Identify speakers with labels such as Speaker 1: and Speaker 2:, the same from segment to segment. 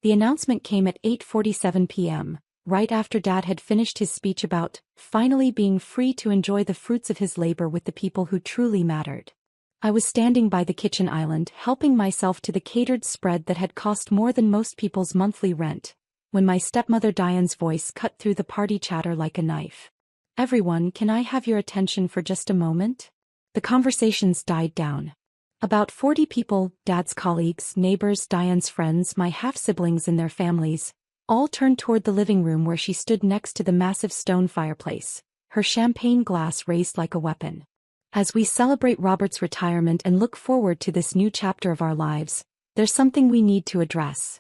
Speaker 1: The announcement came at 8:47 p.m., right after Dad had finished his speech about finally being free to enjoy the fruits of his labor with the people who truly mattered. I was standing by the kitchen island, helping myself to the catered spread that had cost more than most people's monthly rent, when my stepmother Diane's voice cut through the party chatter like a knife. "Everyone, can I have your attention for just a moment?" The conversations died down. About 40 people, Dad's colleagues, neighbors, Diane's friends, my half-siblings and their families, all turned toward the living room where she stood next to the massive stone fireplace, her champagne glass raised like a weapon. As we celebrate Robert's retirement and look forward to this new chapter of our lives, there's something we need to address.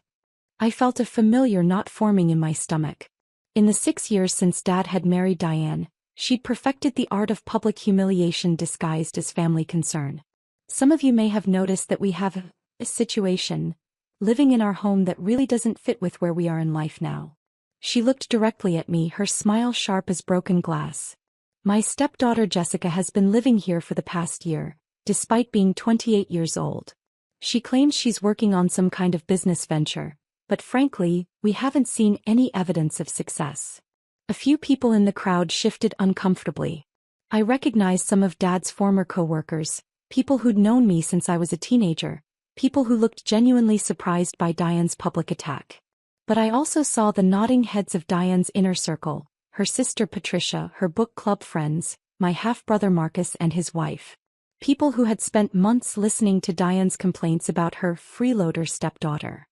Speaker 1: I felt a familiar knot forming in my stomach. In the 6 years since Dad had married Diane, she'd perfected the art of public humiliation disguised as family concern. Some of you may have noticed that we have a situation living in our home that really doesn't fit with where we are in life now. She looked directly at me, her smile sharp as broken glass. "My stepdaughter Jessica has been living here for the past year, despite being 28 years old. She claims she's working on some kind of business venture, but frankly, we haven't seen any evidence of success." A few people in the crowd shifted uncomfortably. I recognized some of Dad's former co-workers, people who'd known me since I was a teenager, people who looked genuinely surprised by Diane's public attack. But I also saw the nodding heads of Diane's inner circle, her sister Patricia, her book club friends, my half-brother Marcus and his wife. People who had spent months listening to Diane's complaints about her freeloader stepdaughter.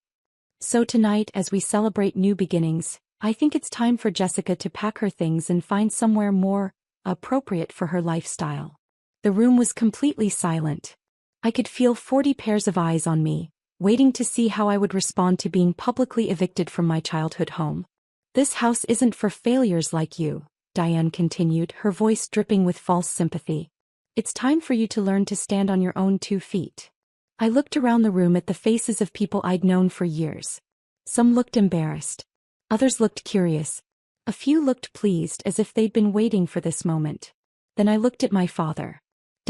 Speaker 1: So tonight, as we celebrate new beginnings, I think it's time for Jessica to pack her things and find somewhere more appropriate for her lifestyle. The room was completely silent. I could feel 40 pairs of eyes on me, waiting to see how I would respond to being publicly evicted from my childhood home. "This house isn't for failures like you," Diane continued, her voice dripping with false sympathy. "It's time for you to learn to stand on your own 2 feet." I looked around the room at the faces of people I'd known for years. Some looked embarrassed. Others looked curious. A few looked pleased, as if they'd been waiting for this moment. Then I looked at my father.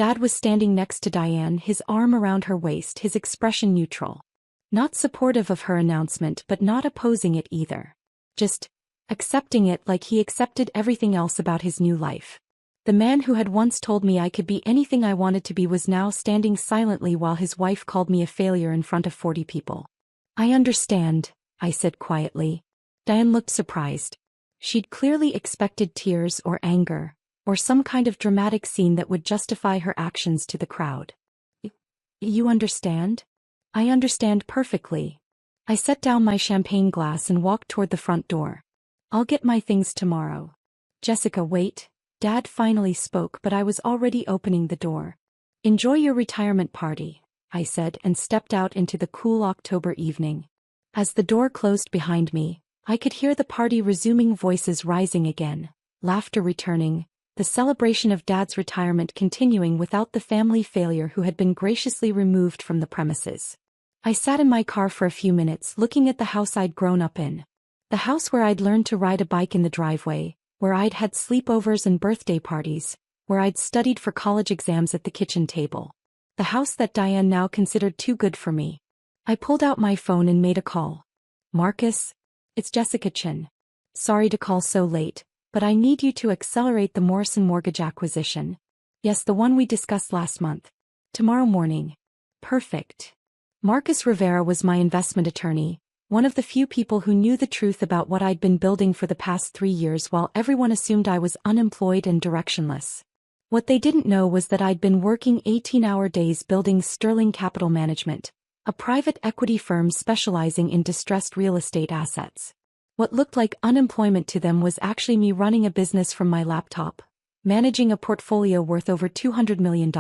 Speaker 1: Dad was standing next to Diane, his arm around her waist, his expression neutral. Not supportive of her announcement, but not opposing it either. Just accepting it like he accepted everything else about his new life. The man who had once told me I could be anything I wanted to be was now standing silently while his wife called me a failure in front of 40 people. "I understand," I said quietly. Diane looked surprised. She'd clearly expected tears or anger, or some kind of dramatic scene that would justify her actions to the crowd. "You understand?" "I understand perfectly." I set down my champagne glass and walked toward the front door. "I'll get my things tomorrow." "Jessica, wait." Dad finally spoke, but I was already opening the door. "Enjoy your retirement party," I said, and stepped out into the cool October evening. As the door closed behind me, I could hear the party resuming, voices rising again, laughter returning, the celebration of Dad's retirement continuing without the family failure who had been graciously removed from the premises. I sat in my car for a few minutes looking at the house I'd grown up in. The house where I'd learned to ride a bike in the driveway, where I'd had sleepovers and birthday parties, where I'd studied for college exams at the kitchen table. The house that Diane now considered too good for me. I pulled out my phone and made a call. "Marcus? It's Jessica Chin. Sorry to call so late, but I need you to accelerate the Morrison mortgage acquisition." "Yes, the one we discussed last month." "Tomorrow morning." "Perfect." Marcus Rivera was my investment attorney, one of the few people who knew the truth about what I'd been building for the past 3 years while everyone assumed I was unemployed and directionless. What they didn't know was that I'd been working 18-hour days building Sterling Capital Management, a private equity firm specializing in distressed real estate assets. What looked like unemployment to them was actually me running a business from my laptop, managing a portfolio worth over $200 million.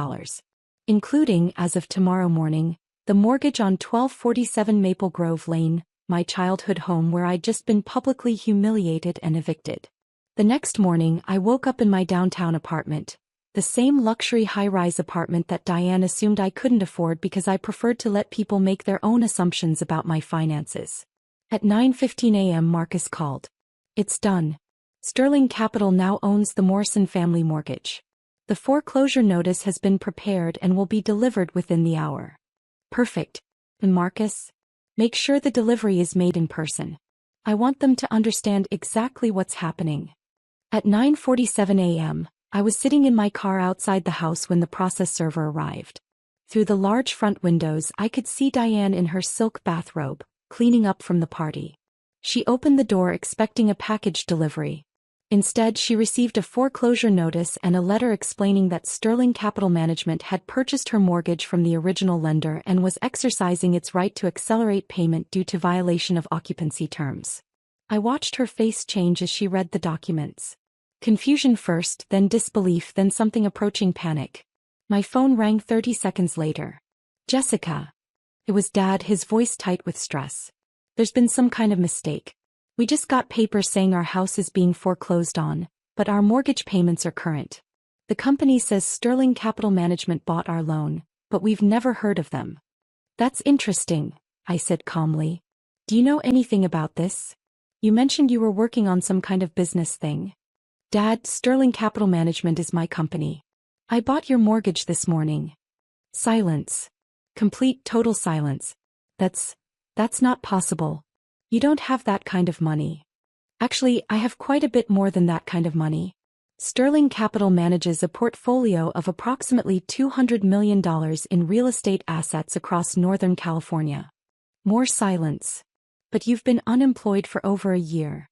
Speaker 1: Including, as of tomorrow morning, the mortgage on 1247 Maple Grove Lane, my childhood home where I'd just been publicly humiliated and evicted. The next morning, I woke up in my downtown apartment, the same luxury high-rise apartment that Diane assumed I couldn't afford because I preferred to let people make their own assumptions about my finances. At 9:15 a.m. Marcus called. "It's done. Sterling Capital now owns the Morrison family mortgage. The foreclosure notice has been prepared and will be delivered within the hour." "Perfect. And Marcus?" Make sure the delivery is made in person. I want them to understand exactly what's happening. At 9:47 a.m., I was sitting in my car outside the house when the process server arrived. Through the large front windows, I could see Diane in her silk bathrobe, cleaning up from the party. She opened the door expecting a package delivery. Instead, she received a foreclosure notice and a letter explaining that Sterling Capital Management had purchased her mortgage from the original lender and was exercising its right to accelerate payment due to violation of occupancy terms. I watched her face change as she read the documents. Confusion first, then disbelief, then something approaching panic. My phone rang 30 seconds later. Jessica. It was Dad, his voice tight with stress. There's been some kind of mistake. We just got papers saying our house is being foreclosed on, but our mortgage payments are current. The company says Sterling Capital Management bought our loan, but we've never heard of them. That's interesting, I said calmly. Do you know anything about this? You mentioned you were working on some kind of business thing. Dad, Sterling Capital Management is my company. I bought your mortgage this morning. Silence. Complete total silence. That's not possible. You don't have that kind of money. Actually, I have quite a bit more than that kind of money. Sterling Capital manages a portfolio of approximately $200 million in real estate assets across Northern California. More silence. But you've been unemployed for over a year.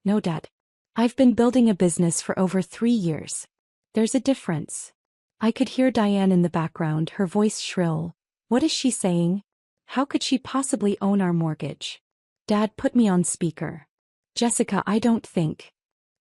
Speaker 1: No, Dad. I've been building a business for over 3 years. There's a difference. I could hear Diane in the background, her voice shrill. What is she saying? How could she possibly own our mortgage? Dad put me on speaker. Jessica, I don't think.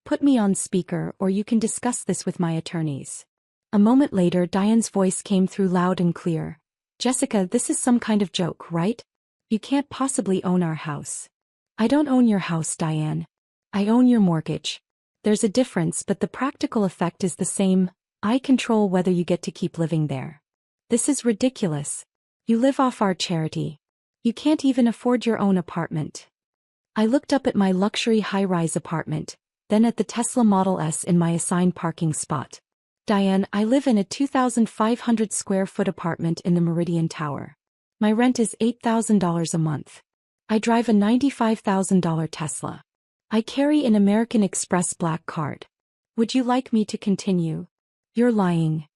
Speaker 1: Put me on speaker or you can discuss this with my attorneys. A moment later, Diane's voice came through loud and clear. Jessica, this is some kind of joke, right? You can't possibly own our house. I don't own your house, Diane. I own your mortgage. There's a difference, but the practical effect is the same. I control whether you get to keep living there. This is ridiculous. You live off our charity. You can't even afford your own apartment. I looked up at my luxury high-rise apartment, then at the Tesla Model S in my assigned parking spot. Diane, I live in a 2,500 square foot apartment in the Meridian Tower. My rent is $8,000 a month. I drive a $95,000 Tesla. I carry an American Express black card. Would you like me to continue? You're lying.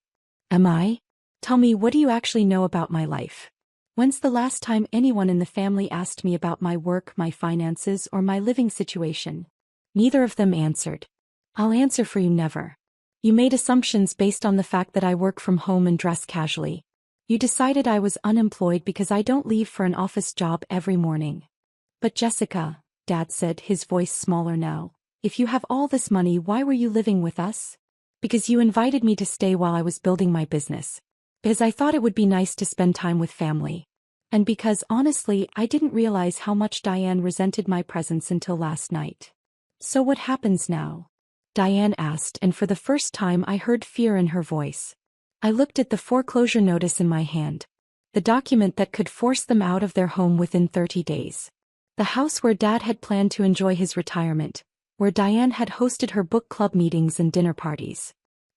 Speaker 1: Am I? Tell me, what do you actually know about my life? When's the last time anyone in the family asked me about my work, my finances, or my living situation? Neither of them answered. I'll answer for you, never. You made assumptions based on the fact that I work from home and dress casually. You decided I was unemployed because I don't leave for an office job every morning. But Jessica, Dad said, his voice smaller now, if you have all this money, why were you living with us? Because you invited me to stay while I was building my business. Because I thought it would be nice to spend time with family. And because, honestly, I didn't realize how much Diane resented my presence until last night. So what happens now? Diane asked, and for the first time I heard fear in her voice. I looked at the foreclosure notice in my hand. The document that could force them out of their home within 30 days. The house where Dad had planned to enjoy his retirement, where Diane had hosted her book club meetings and dinner parties.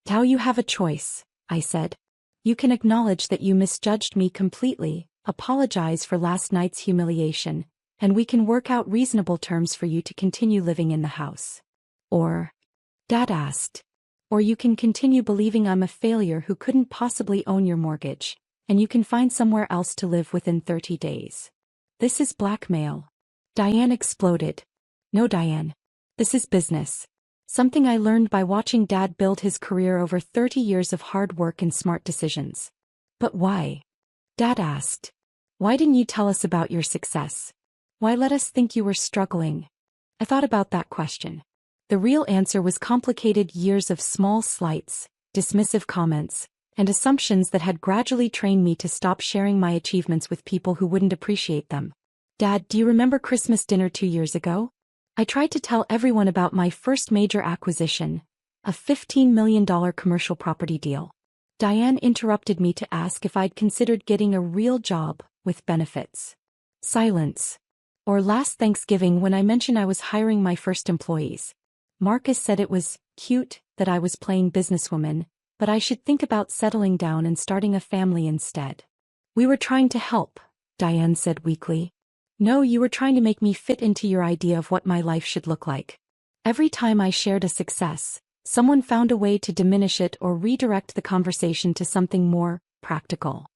Speaker 1: Now you have a choice, I said. You can acknowledge that you misjudged me completely, apologize for last night's humiliation, and we can work out reasonable terms for you to continue living in the house. Or, Dad asked, or you can continue believing I'm a failure who couldn't possibly own your mortgage, and you can find somewhere else to live within 30 days. This is blackmail. Diane exploded. No, Diane. This is business. Something I learned by watching Dad build his career over 30 years of hard work and smart decisions. But why? Dad asked. Why didn't you tell us about your success? Why let us think you were struggling? I thought about that question. The real answer was complicated years of small slights, dismissive comments, and assumptions that had gradually trained me to stop sharing my achievements with people who wouldn't appreciate them. Dad, do you remember Christmas dinner 2 years ago? I tried to tell everyone about my first major acquisition, a $15 million commercial property deal. Diane interrupted me to ask if I'd considered getting a real job, with benefits. Silence. Or last Thanksgiving when I mentioned I was hiring my first employees. Marcus said it was cute that I was playing businesswoman, but I should think about settling down and starting a family instead. We were trying to help, Diane said weakly. No, you were trying to make me fit into your idea of what my life should look like. Every time I shared a success, someone found a way to diminish it or redirect the conversation to something more practical.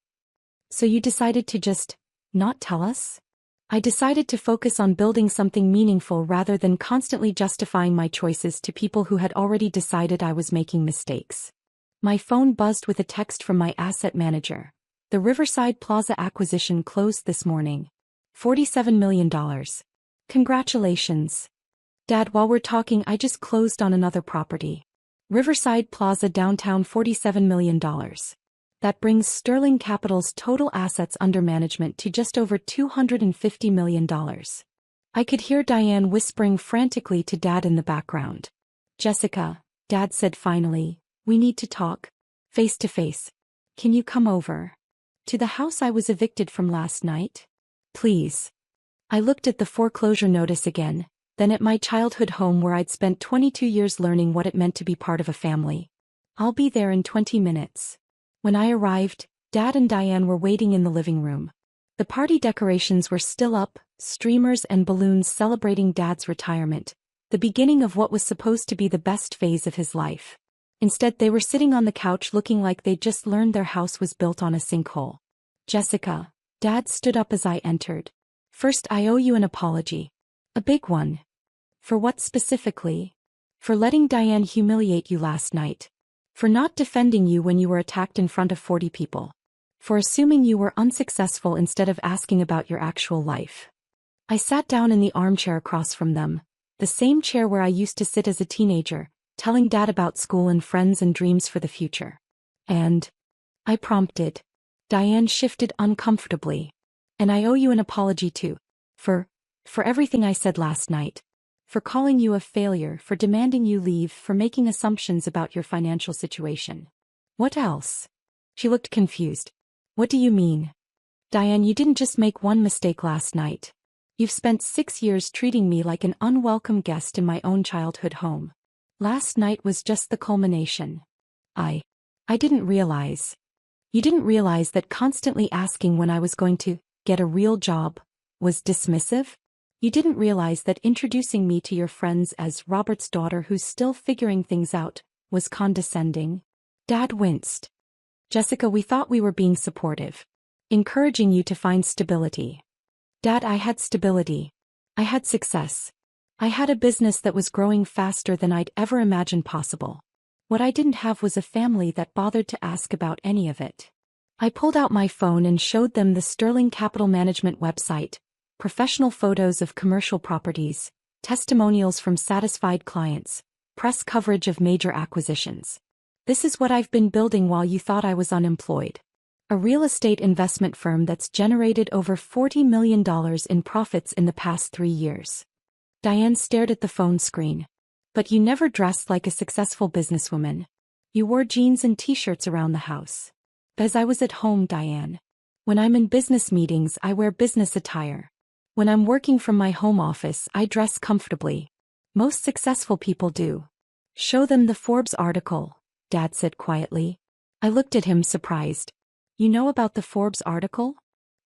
Speaker 1: So you decided to just not tell us? I decided to focus on building something meaningful rather than constantly justifying my choices to people who had already decided I was making mistakes. My phone buzzed with a text from my asset manager. The Riverside Plaza acquisition closed this morning. $47 million. Congratulations. Dad, while we're talking, I just closed on another property. Riverside Plaza downtown, $47 million. That brings Sterling Capital's total assets under management to just over $250 million. I could hear Diane whispering frantically to Dad in the background. Jessica, Dad said finally, we need to talk. Face to face. Can you come over? To the house I was evicted from last night? Please. I looked at the foreclosure notice again, then at my childhood home where I'd spent 22 years learning what it meant to be part of a family. I'll be there in 20 minutes. When I arrived, Dad and Diane were waiting in the living room. The party decorations were still up, streamers and balloons celebrating Dad's retirement, the beginning of what was supposed to be the best phase of his life. Instead, they were sitting on the couch looking like they'd just learned their house was built on a sinkhole. Jessica, Dad stood up as I entered. First, I owe you an apology. A big one. For what specifically? For letting Diane humiliate you last night. For not defending you when you were attacked in front of 40 people. For assuming you were unsuccessful instead of asking about your actual life. I sat down in the armchair across from them, the same chair where I used to sit as a teenager, telling Dad about school and friends and dreams for the future. And I prompted. Diane shifted uncomfortably. And I owe you an apology too. For everything I said last night. For calling you a failure, for demanding you leave, for making assumptions about your financial situation. What else? She looked confused. What do you mean? Diane, you didn't just make one mistake last night. You've spent 6 years treating me like an unwelcome guest in my own childhood home. Last night was just the culmination. I didn't realize. You didn't realize that constantly asking when I was going to get a real job was dismissive? You didn't realize that introducing me to your friends as Robert's daughter who's still figuring things out was condescending? Dad winced. Jessica, we thought we were being supportive. Encouraging you to find stability. Dad, I had stability. I had success. I had a business that was growing faster than I'd ever imagined possible. What I didn't have was a family that bothered to ask about any of it. I pulled out my phone and showed them the Sterling Capital Management website, professional photos of commercial properties, testimonials from satisfied clients, press coverage of major acquisitions. This is what I've been building while you thought I was unemployed. A real estate investment firm that's generated over $40 million in profits in the past 3 years. Diane stared at the phone screen. But you never dressed like a successful businesswoman. You wore jeans and t-shirts around the house. As I was at home, Diane. When I'm in business meetings, I wear business attire. When I'm working from my home office, I dress comfortably. Most successful people do. Show them the Forbes article, Dad said quietly. I looked at him surprised. You know about the Forbes article?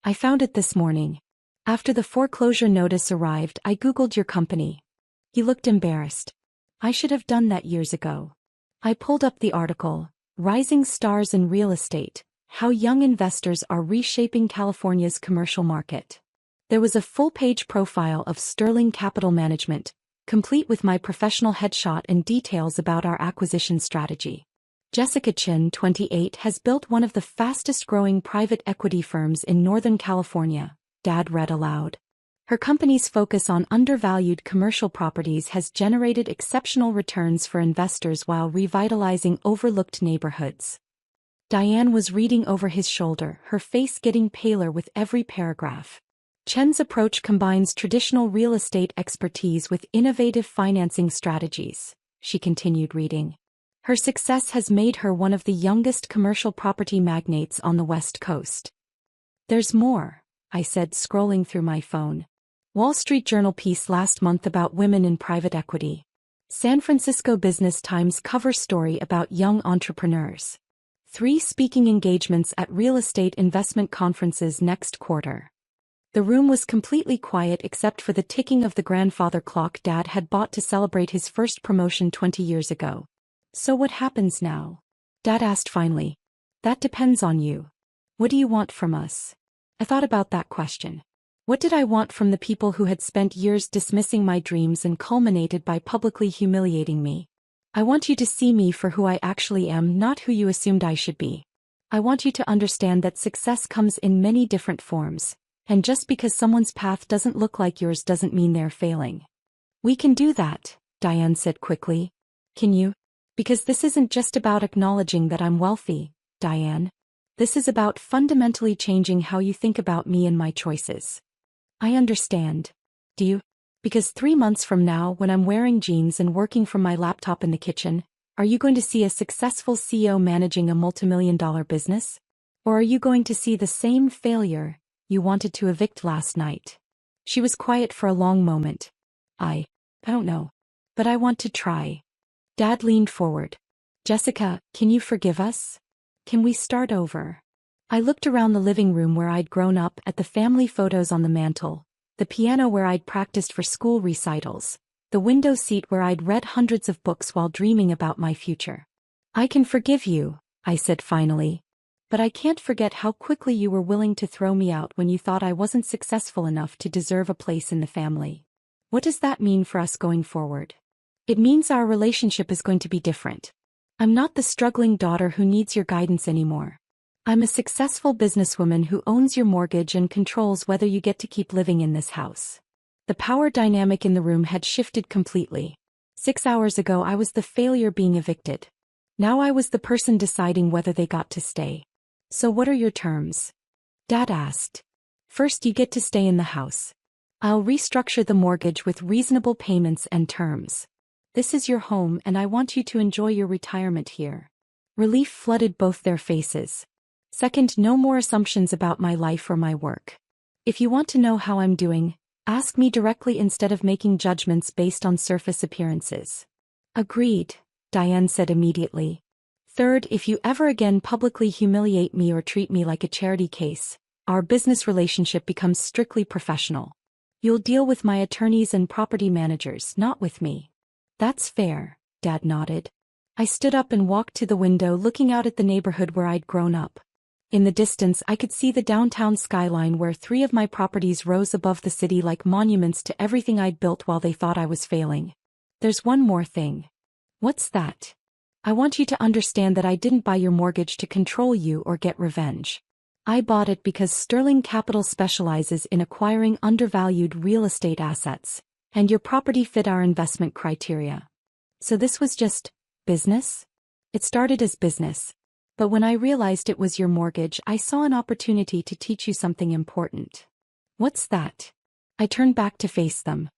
Speaker 1: I found it this morning. After the foreclosure notice arrived, I Googled your company. He looked embarrassed. I should have done that years ago. I pulled up the article, Rising Stars in Real Estate, How Young Investors Are Reshaping California's Commercial Market. There was a full-page profile of Sterling Capital Management, complete with my professional headshot and details about our acquisition strategy. Jessica Chin, 28, has built one of the fastest-growing private equity firms in Northern California, Dad read aloud. Her company's focus on undervalued commercial properties has generated exceptional returns for investors while revitalizing overlooked neighborhoods. Diane was reading over his shoulder, her face getting paler with every paragraph. Chen's approach combines traditional real estate expertise with innovative financing strategies, she continued reading. Her success has made her one of the youngest commercial property magnates on the West Coast. There's more, I said, scrolling through my phone. Wall Street Journal piece last month about women in private equity. San Francisco Business Times cover story about young entrepreneurs. 3 speaking engagements at real estate investment conferences next quarter. The room was completely quiet except for the ticking of the grandfather clock Dad had bought to celebrate his first promotion 20 years ago. So what happens now? Dad asked finally. That depends on you. What do you want from us? I thought about that question. What did I want from the people who had spent years dismissing my dreams and culminated by publicly humiliating me? I want you to see me for who I actually am, not who you assumed I should be. I want you to understand that success comes in many different forms, and just because someone's path doesn't look like yours doesn't mean they're failing. We can do that, Diane said quickly. Can you? Because this isn't just about acknowledging that I'm wealthy, Diane. This is about fundamentally changing how you think about me and my choices. I understand. Do you? Because 3 months from now, when I'm wearing jeans and working from my laptop in the kitchen, are you going to see a successful CEO managing a multimillion-dollar business? Or are you going to see the same failure you wanted to evict last night? She was quiet for a long moment. I don't know. But I want to try. Dad leaned forward. Jessica, can you forgive us? Can we start over? I looked around the living room where I'd grown up, at the family photos on the mantle, the piano where I'd practiced for school recitals, the window seat where I'd read hundreds of books while dreaming about my future. I can forgive you, I said finally. But I can't forget how quickly you were willing to throw me out when you thought I wasn't successful enough to deserve a place in the family. What does that mean for us going forward? It means our relationship is going to be different. I'm not the struggling daughter who needs your guidance anymore. I'm a successful businesswoman who owns your mortgage and controls whether you get to keep living in this house. The power dynamic in the room had shifted completely. 6 hours ago I was the failure being evicted. Now I was the person deciding whether they got to stay. So what are your terms? Dad asked. First, you get to stay in the house. I'll restructure the mortgage with reasonable payments and terms. This is your home and I want you to enjoy your retirement here. Relief flooded both their faces. Second, no more assumptions about my life or my work. If you want to know how I'm doing, ask me directly instead of making judgments based on surface appearances. Agreed, Diane said immediately. Third, if you ever again publicly humiliate me or treat me like a charity case, our business relationship becomes strictly professional. You'll deal with my attorneys and property managers, not with me. That's fair, Dad nodded. I stood up and walked to the window, looking out at the neighborhood where I'd grown up. In the distance I could see the downtown skyline where 3 of my properties rose above the city like monuments to everything I'd built while they thought I was failing. There's one more thing. What's that? I want you to understand that I didn't buy your mortgage to control you or get revenge. I bought it because Sterling Capital specializes in acquiring undervalued real estate assets, and your property fit our investment criteria. So this was just business? It started as business. But when I realized it was your mortgage, I saw an opportunity to teach you something important. What's that? I turned back to face them.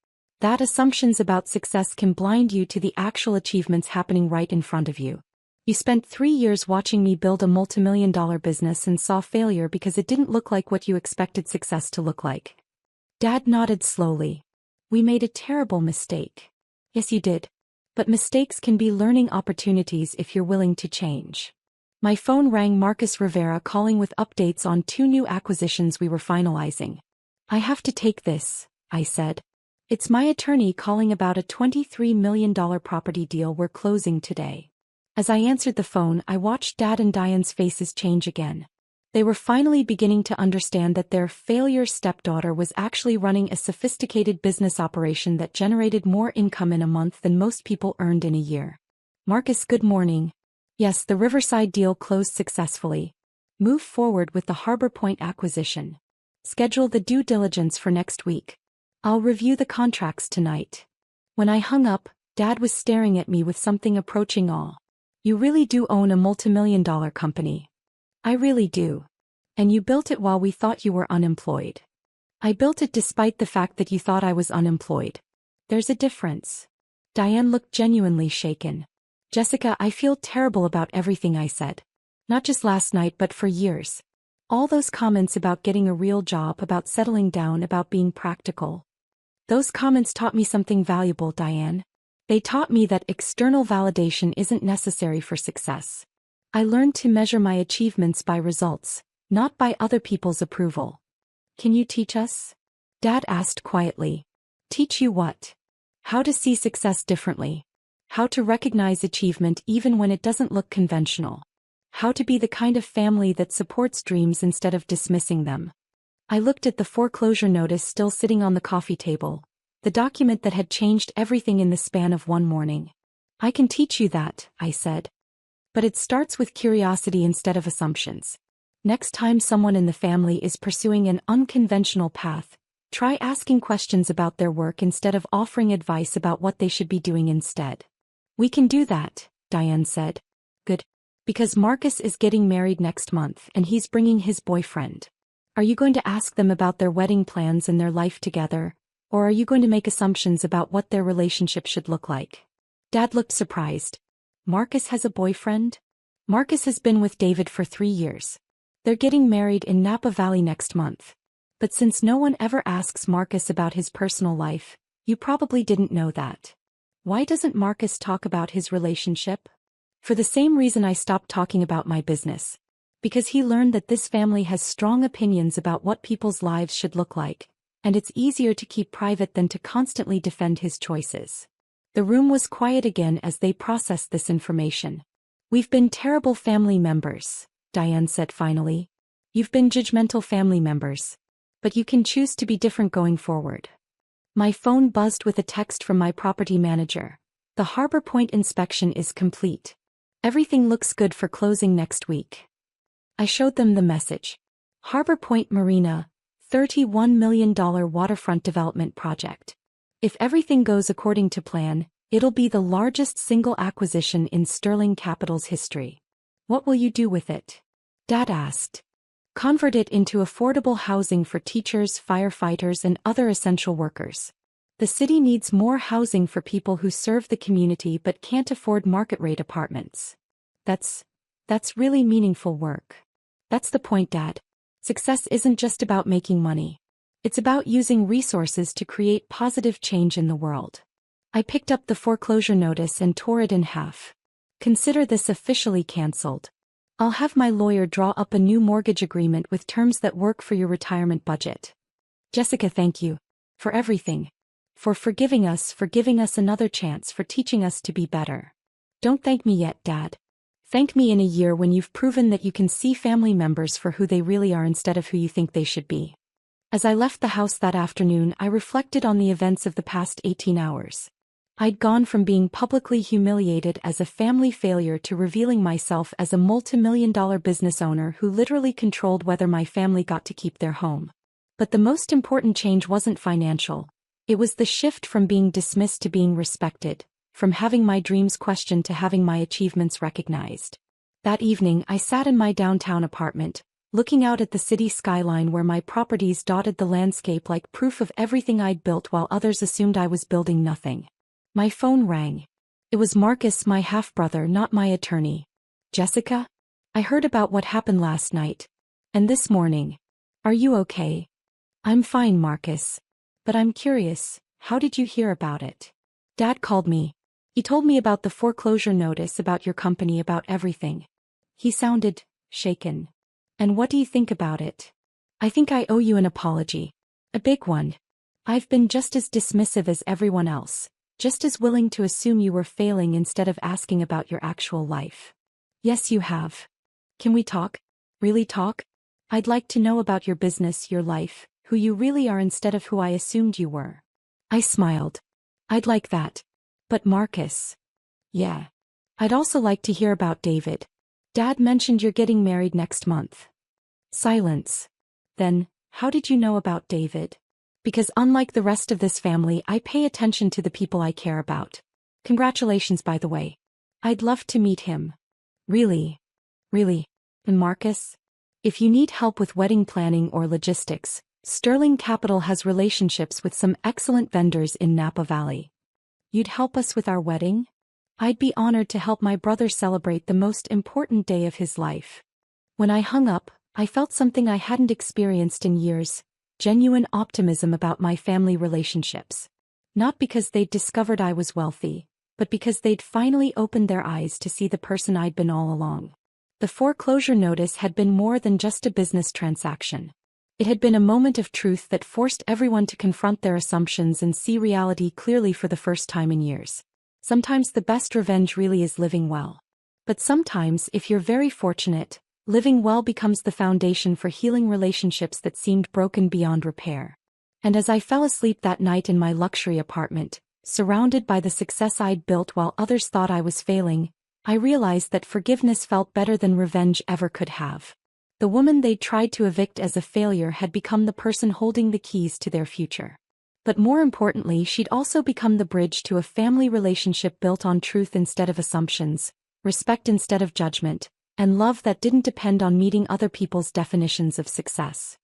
Speaker 1: That assumptions about success can blind you to the actual achievements happening right in front of you. You spent 3 years watching me build a multimillion-dollar business and saw failure because it didn't look like what you expected success to look like. Dad nodded slowly. We made a terrible mistake. Yes, you did. But mistakes can be learning opportunities if you're willing to change. My phone rang. Marcus Rivera calling with updates on 2 new acquisitions we were finalizing. I have to take this, I said. It's my attorney calling about a $23 million property deal we're closing today. As I answered the phone, I watched Dad and Diane's faces change again. They were finally beginning to understand that their failure stepdaughter was actually running a sophisticated business operation that generated more income in a month than most people earned in a year. Marcus, good morning. Yes, the Riverside deal closed successfully. Move forward with the Harbor Point acquisition. Schedule the due diligence for next week. I'll review the contracts tonight. When I hung up, Dad was staring at me with something approaching awe. You really do own a multimillion-dollar company. I really do. And you built it while we thought you were unemployed. I built it despite the fact that you thought I was unemployed. There's a difference. Diane looked genuinely shaken. Jessica, I feel terrible about everything I said. Not just last night but for years. All those comments about getting a real job, about settling down, about being practical. Those comments taught me something valuable, Diane. They taught me that external validation isn't necessary for success. I learned to measure my achievements by results, not by other people's approval. Can you teach us? Dad asked quietly. Teach you what? How to see success differently. How to recognize achievement even when it doesn't look conventional. How to be the kind of family that supports dreams instead of dismissing them. I looked at the foreclosure notice still sitting on the coffee table, the document that had changed everything in the span of one morning. I can teach you that, I said. But it starts with curiosity instead of assumptions. Next time someone in the family is pursuing an unconventional path, try asking questions about their work instead of offering advice about what they should be doing instead. We can do that, Diane said. Good. Because Marcus is getting married next month and he's bringing his boyfriend. Are you going to ask them about their wedding plans and their life together, or are you going to make assumptions about what their relationship should look like? Dad looked surprised. Marcus has a boyfriend? Marcus has been with David for 3 years. They're getting married in Napa Valley next month. But since no one ever asks Marcus about his personal life, you probably didn't know that. Why doesn't Marcus talk about his relationship? For the same reason I stopped talking about my business. Because he learned that this family has strong opinions about what people's lives should look like, and it's easier to keep private than to constantly defend his choices. The room was quiet again as they processed this information. We've been terrible family members, Diane said finally. You've been judgmental family members. But you can choose to be different going forward. My phone buzzed with a text from my property manager. The Harbor Point inspection is complete. Everything looks good for closing next week. I showed them the message. Harbor Point Marina, $31 million waterfront development project. If everything goes according to plan, it'll be the largest single acquisition in Sterling Capital's history. What will you do with it? Dad asked. Convert it into affordable housing for teachers, firefighters, and other essential workers. The city needs more housing for people who serve the community but can't afford market-rate apartments. That's really meaningful work. That's the point, Dad. Success isn't just about making money. It's about using resources to create positive change in the world. I picked up the foreclosure notice and tore it in half. Consider this officially canceled. I'll have my lawyer draw up a new mortgage agreement with terms that work for your retirement budget. Jessica, thank you. For everything. For giving us another chance, for teaching us to be better. Don't thank me yet, Dad. Thank me in a year when you've proven that you can see family members for who they really are instead of who you think they should be. As I left the house that afternoon, I reflected on the events of the past 18 hours. I'd gone from being publicly humiliated as a family failure to revealing myself as a multi-million-dollar business owner who literally controlled whether my family got to keep their home. But the most important change wasn't financial. It was the shift from being dismissed to being respected, from having my dreams questioned to having my achievements recognized. That evening, I sat in my downtown apartment, looking out at the city skyline where my properties dotted the landscape like proof of everything I'd built while others assumed I was building nothing. My phone rang. It was Marcus, my half-brother, not my attorney. Jessica? I heard about what happened last night. And this morning. Are you okay? I'm fine, Marcus. But I'm curious, how did you hear about it? Dad called me. He told me about the foreclosure notice, about your company, about everything. He sounded shaken. And what do you think about it? I think I owe you an apology. A big one. I've been just as dismissive as everyone else. Just as willing to assume you were failing instead of asking about your actual life. Yes, you have. Can we talk? Really talk? I'd like to know about your business, your life, who you really are instead of who I assumed you were. I smiled. I'd like that. But Marcus. Yeah. I'd also like to hear about David. Dad mentioned you're getting married next month. Silence. Then, how did you know about David? Because unlike the rest of this family, I pay attention to the people I care about. Congratulations, by the way. I'd love to meet him. Really? Really? And Marcus? If you need help with wedding planning or logistics, Sterling Capital has relationships with some excellent vendors in Napa Valley. You'd help us with our wedding? I'd be honored to help my brother celebrate the most important day of his life. When I hung up, I felt something I hadn't experienced in years. Genuine optimism about my family relationships. Not because they'd discovered I was wealthy, but because they'd finally opened their eyes to see the person I'd been all along. The foreclosure notice had been more than just a business transaction. It had been a moment of truth that forced everyone to confront their assumptions and see reality clearly for the first time in years. Sometimes the best revenge really is living well. But sometimes, if you're very fortunate, living well becomes the foundation for healing relationships that seemed broken beyond repair. And as I fell asleep that night in my luxury apartment, surrounded by the success I'd built while others thought I was failing, I realized that forgiveness felt better than revenge ever could have. The woman they'd tried to evict as a failure had become the person holding the keys to their future. But more importantly, she'd also become the bridge to a family relationship built on truth instead of assumptions, respect instead of judgment, and love that didn't depend on meeting other people's definitions of success.